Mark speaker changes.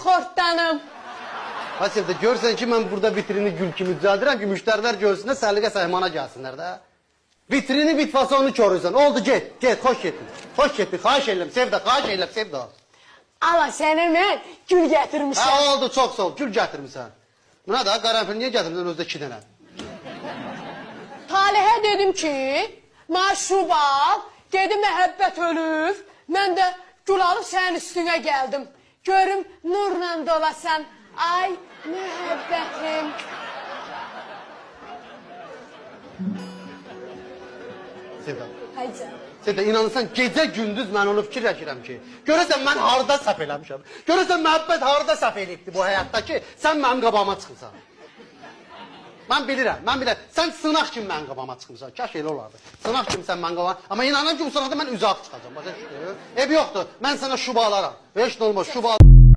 Speaker 1: xortdanım.
Speaker 2: Ha Sevda, görsən ki, mən burada vitrini gül kimi düzəldirəm ki, müştərilər görsünlər, səliqə səymana gəlsinlər də. Vitrini bitfasonu körürsən. Oldu, get, xoş getdin. Xoş getdin, xahiş edirəm Sevda, xahiş edirəm Sevda.
Speaker 1: Ala sənə mən gül gətirmişəm.
Speaker 2: Ha, oldu, çox sağ ol, gül gətirmişsən. Buna da qaranfil niyə gətirmişsən özdə 2 dənə?
Speaker 1: Talihə dedim ki, məşrub al, dedi məhəbbət ölüb, mən də gül alıb sənin üstünə gəldim. Görüm nurla dolasan, ay məhəbbətim.
Speaker 2: Sevda.
Speaker 1: Hayca.
Speaker 2: Sevda, inanırsan, gecə gündüz mən onu fikirləşirəm ki, görəsən mən harada səhv eləmişəm. Görəsən məhəbbət harada səhv eləyibdi bu həyatda ki, sən mənim qabağıma çıxırsan. Mən bilirəm. Sən sınaq kimi mənim qabağıma çıxmışsan. Kaş elə olardı. Sınaq kimi sən mənim qabağıma. Amma inanıram ki, bu sınaqda mən üzaq çıxacağım. Başa düşdün? Ev yoxdur. Mən sənə şuba alaram. Heç nə olmaz, şuba alaram.